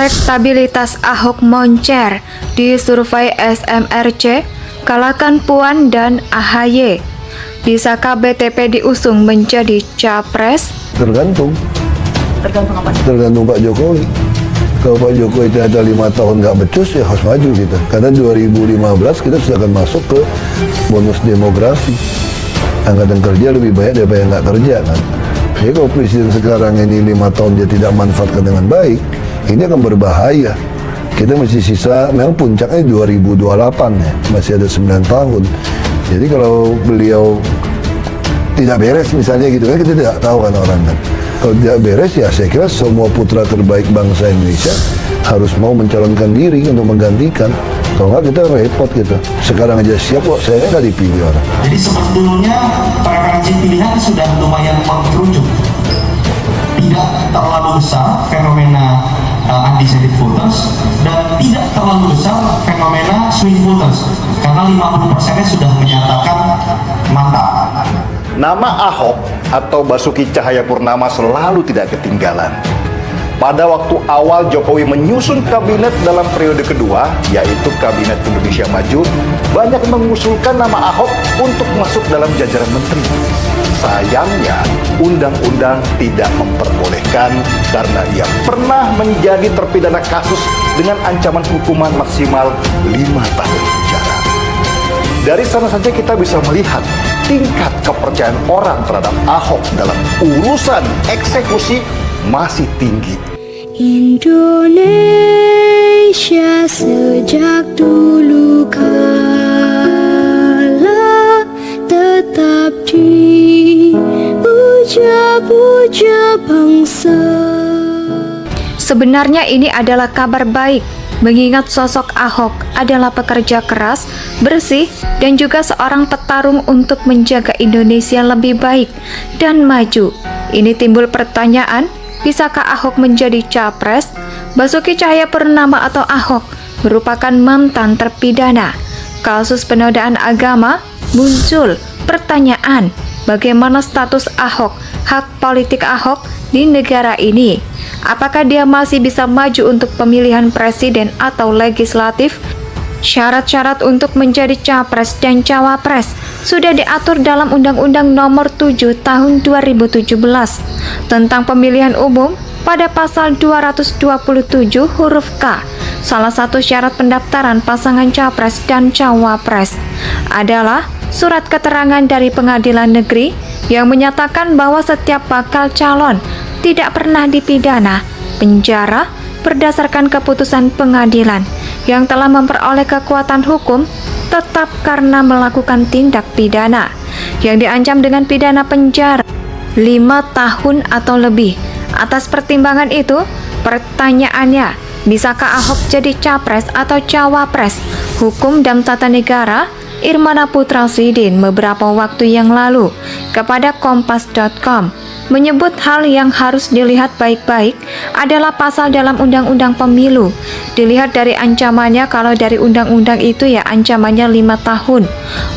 Elektabilitas Ahok moncer di survei SMRC, kalahkan Puan dan AHY. Bisakah BTP diusung menjadi capres? Tergantung apa? Tergantung Pak Jokowi. Kalau Pak Jokowi ternyata 5 tahun nggak becus, ya harus maju kita. Karena 2015 kita sudah akan masuk ke bonus demografi. Angkatan kerja lebih banyak daripada yang nggak kerja kan. Jadi kalau presiden sekarang ini 5 tahun dia tidak manfaatkan dengan baik, ini akan berbahaya. Kita masih sisa, memang puncaknya 2028 ya, masih ada 9 tahun. Jadi kalau beliau tidak beres misalnya gitu kan, kita tidak tahu kan orang kan. Kalau tidak beres ya saya kira semua putra terbaik bangsa Indonesia harus mau mencalonkan diri untuk menggantikan. Kalau nggak kita repot gitu. Sekarang aja siap kok, saya nggak dipilih orang. Jadi sebetulnya preferensi pilihan sudah lumayan mengkerucut. Tidak terlalu besar fenomena undecided voters dan tidak terlalu besar fenomena swing voters karena 50%-nya sudah menyatakan mantap. Nama Ahok atau Basuki Cahayapurnama selalu tidak ketinggalan. Pada waktu awal Jokowi menyusun kabinet dalam periode kedua, yaitu Kabinet Indonesia Maju, banyak mengusulkan nama Ahok untuk masuk dalam jajaran menteri. Sayangnya, undang-undang tidak memperbolehkan karena ia pernah menjadi terpidana kasus dengan ancaman hukuman maksimal 5 tahun penjara. Dari sana saja kita bisa melihat tingkat kepercayaan orang terhadap Ahok dalam urusan eksekusi masih tinggi. Indonesia sejak dulu kala tetap dipuja-puja bangsa. Sebenarnya ini adalah kabar baik, mengingat sosok Ahok adalah pekerja keras, bersih, dan juga seorang petarung untuk menjaga Indonesia lebih baik dan maju. Ini timbul pertanyaan, bisakah Ahok menjadi capres? Basuki Cahayapurnama atau Ahok merupakan mantan terpidana kasus penodaan agama. Muncul pertanyaan, bagaimana status Ahok, hak politik Ahok di negara ini? Apakah dia masih bisa maju untuk pemilihan presiden atau legislatif? Syarat-syarat untuk menjadi capres dan cawapres sudah diatur dalam Undang-Undang Nomor 7 Tahun 2017 tentang pemilihan umum pada pasal 227 huruf K. Salah satu syarat pendaftaran pasangan capres dan cawapres adalah surat keterangan dari pengadilan negeri yang menyatakan bahwa setiap bakal calon tidak pernah dipidana penjara berdasarkan keputusan pengadilan yang telah memperoleh kekuatan hukum tetap karena melakukan tindak pidana yang diancam dengan pidana penjara 5 tahun atau lebih. Atas pertimbangan itu, pertanyaannya, bisakah Ahok jadi capres atau cawapres? Hukum dan Tata Negara Irmana Putra Sidin beberapa waktu yang lalu kepada Kompas.com menyebut hal yang harus dilihat baik-baik adalah pasal dalam Undang-Undang Pemilu. Dilihat dari ancamannya, kalau dari undang-undang itu ya ancamannya 5 tahun.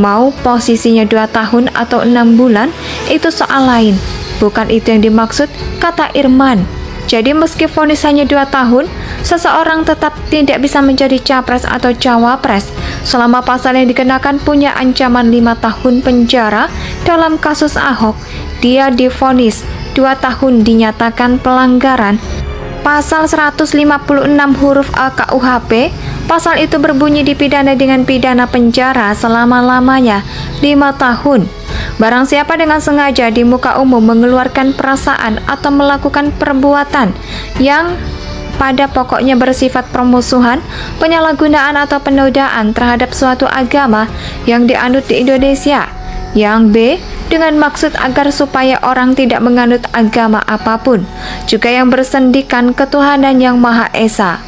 Mau posisinya 2 tahun atau 6 bulan, itu soal lain. Bukan itu yang dimaksud, kata Irman. Jadi meski vonis hanya 2 tahun, seseorang tetap tidak bisa menjadi capres atau cawapres selama pasal yang dikenakan punya ancaman 5 tahun penjara. Dalam kasus Ahok, dia divonis 2 tahun dinyatakan pelanggaran pasal 156 huruf A KUHP. Pasal itu berbunyi dipidana dengan pidana penjara selama-lamanya 5 tahun. Barang siapa dengan sengaja di muka umum mengeluarkan perasaan atau melakukan perbuatan yang pada pokoknya bersifat permusuhan, penyalahgunaan atau penodaan terhadap suatu agama yang dianut di Indonesia. Yang B, dengan maksud agar supaya orang tidak menganut agama apapun, juga yang bersendikan ketuhanan yang Maha Esa.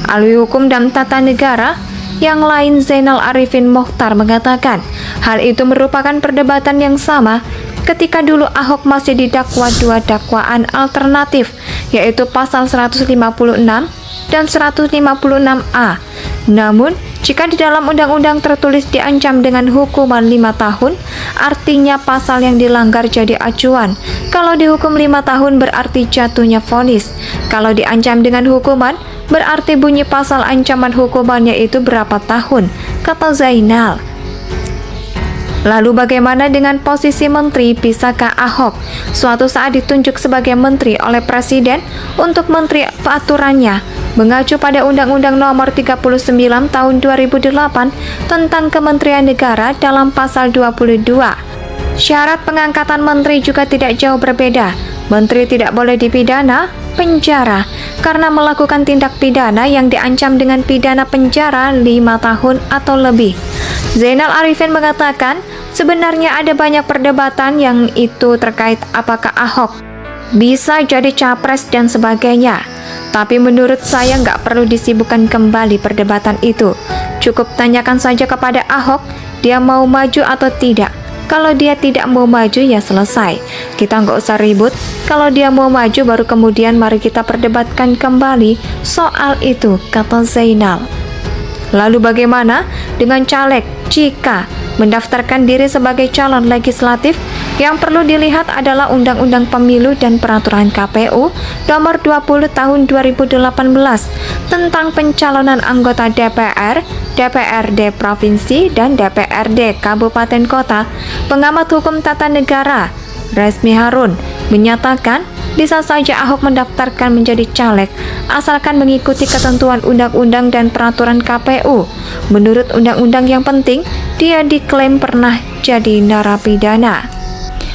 Ahli Hukum dan Tata Negara yang lain Zainal Arifin Mokhtar mengatakan, hal itu merupakan perdebatan yang sama ketika dulu Ahok masih didakwa 2 dakwaan alternatif, yaitu pasal 156 dan 156A. Namun, jika di dalam undang-undang tertulis diancam dengan hukuman 5 tahun, artinya pasal yang dilanggar jadi acuan. Kalau dihukum 5 tahun berarti jatuhnya vonis. Kalau diancam dengan hukuman, berarti bunyi pasal ancaman hukumannya itu berapa tahun, kata Zainal. Lalu bagaimana dengan posisi menteri? Bisakah Ahok suatu saat ditunjuk sebagai menteri oleh Presiden untuk menteri peraturannya mengacu pada Undang-Undang Nomor 39 Tahun 2008 tentang Kementerian Negara dalam pasal 22. Syarat pengangkatan menteri juga tidak jauh berbeda. Menteri tidak boleh dipidana penjara karena melakukan tindak pidana yang diancam dengan pidana penjara 5 tahun atau lebih. Zainal Arifin mengatakan, sebenarnya ada banyak perdebatan yang itu terkait apakah Ahok bisa jadi capres dan sebagainya. Tapi menurut saya nggak perlu disibukkan kembali perdebatan itu. Cukup tanyakan saja kepada Ahok, dia mau maju atau tidak. Kalau dia tidak mau maju ya selesai. Kita nggak usah ribut. Kalau dia mau maju baru kemudian mari kita perdebatkan kembali soal itu, kata Zainal. Lalu bagaimana dengan caleg jika mendaftarkan diri sebagai calon legislatif? Yang perlu dilihat adalah Undang-Undang Pemilu dan Peraturan KPU Nomor 20 Tahun 2018 tentang pencalonan anggota DPR, DPRD Provinsi, dan DPRD Kabupaten Kota. Pengamat hukum tata negara Resmi Harun menyatakan bisa saja Ahok mendaftarkan menjadi caleg asalkan mengikuti ketentuan undang-undang dan peraturan KPU. Menurut undang-undang yang penting, dia diklaim pernah jadi narapidana.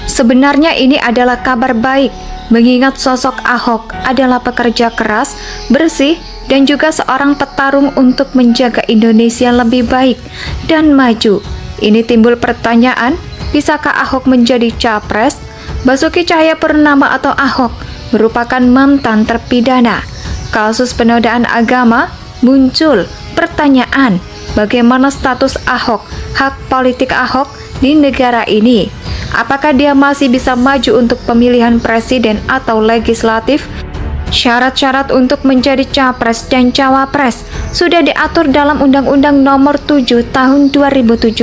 Sebenarnya ini adalah kabar baik, mengingat sosok Ahok adalah pekerja keras, bersih, dan juga seorang petarung untuk menjaga Indonesia lebih baik dan maju. Ini timbul pertanyaan, bisakah Ahok menjadi capres? Basuki Cahayapurnama atau Ahok merupakan mantan terpidana. Kasus penodaan agama muncul pertanyaan, bagaimana status Ahok, hak politik Ahok di negara ini? Apakah dia masih bisa maju untuk pemilihan presiden atau legislatif? Syarat-syarat untuk menjadi capres dan cawapres sudah diatur dalam Undang-Undang Nomor 7 Tahun 2017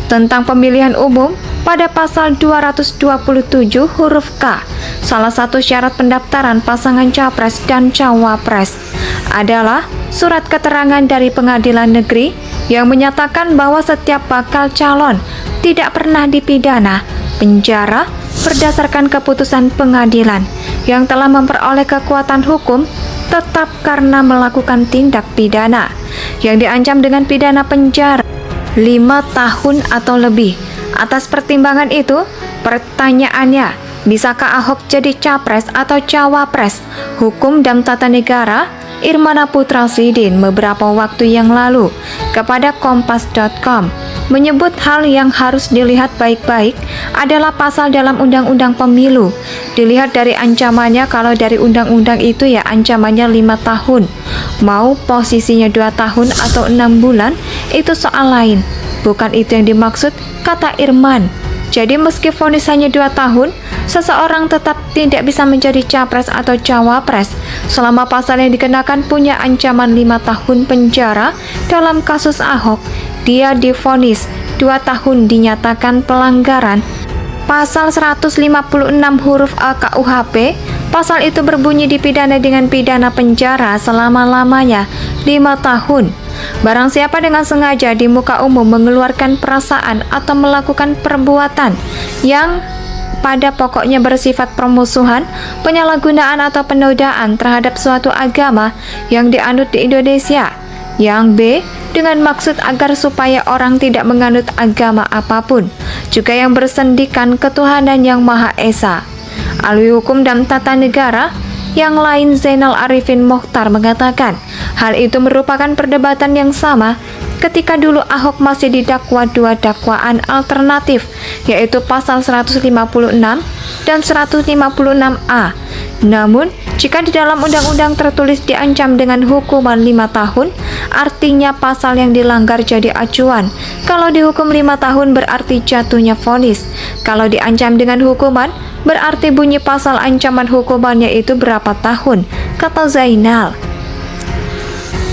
tentang pemilihan umum pada pasal 227 huruf K. Salah satu syarat pendaftaran pasangan capres dan cawapres adalah surat keterangan dari pengadilan negeri yang menyatakan bahwa setiap bakal calon tidak pernah dipidana penjara berdasarkan keputusan pengadilan yang telah memperoleh kekuatan hukum tetap karena melakukan tindak pidana yang diancam dengan pidana penjara 5 tahun atau lebih. Atas pertimbangan itu, pertanyaannya, bisakah Ahok jadi capres atau cawapres? Hukum dan Tata Negara Irmana Putra Sidin beberapa waktu yang lalu kepada Kompas.com menyebut hal yang harus dilihat baik-baik adalah pasal dalam Undang-Undang Pemilu. Dilihat dari ancamannya, kalau dari undang-undang itu ya ancamannya 5 tahun. Mau posisinya 2 tahun atau 6 bulan, itu soal lain. Bukan itu yang dimaksud, kata Irman. Jadi meski vonis hanya 2 tahun, seseorang tetap tidak bisa menjadi capres atau cawapres selama pasal yang dikenakan punya ancaman 5 tahun penjara. Dalam kasus Ahok, dia divonis 2 tahun dinyatakan pelanggaran pasal 156 huruf A KUHP. Pasal itu berbunyi dipidana dengan pidana penjara selama-lamanya 5 tahun. Barang siapa dengan sengaja di muka umum mengeluarkan perasaan atau melakukan perbuatan yang pada pokoknya bersifat permusuhan, penyalahgunaan atau penodaan terhadap suatu agama yang dianut di Indonesia. Yang B, dengan maksud agar supaya orang tidak menganut agama apapun, juga yang bersendikan ketuhanan yang Maha Esa. Ahli hukum dan tata negara yang lain Zainal Arifin Mokhtar mengatakan, hal itu merupakan perdebatan yang sama ketika dulu Ahok masih didakwa 2 dakwaan alternatif, yaitu pasal 156 dan 156A. Namun, jika di dalam undang-undang tertulis diancam dengan hukuman 5 tahun, artinya pasal yang dilanggar jadi acuan. Kalau dihukum 5 tahun berarti jatuhnya vonis. Kalau diancam dengan hukuman, berarti bunyi pasal ancaman hukumannya itu berapa tahun, kata Zainal.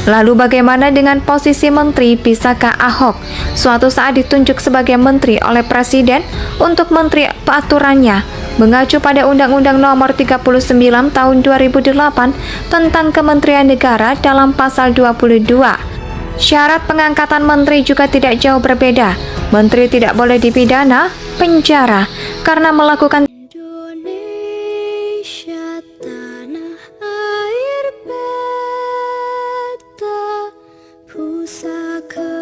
Lalu bagaimana dengan posisi menteri? Bisakah Ahok suatu saat ditunjuk sebagai menteri oleh presiden untuk menteri peraturannya mengacu pada Undang-Undang Nomor 39 Tahun 2008 tentang Kementerian Negara dalam pasal 22? Syarat pengangkatan menteri juga tidak jauh berbeda. Menteri tidak boleh dipidana penjara karena melakukan Indonesia tanah air beta, pusaka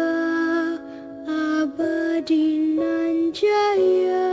abadi nan jaya.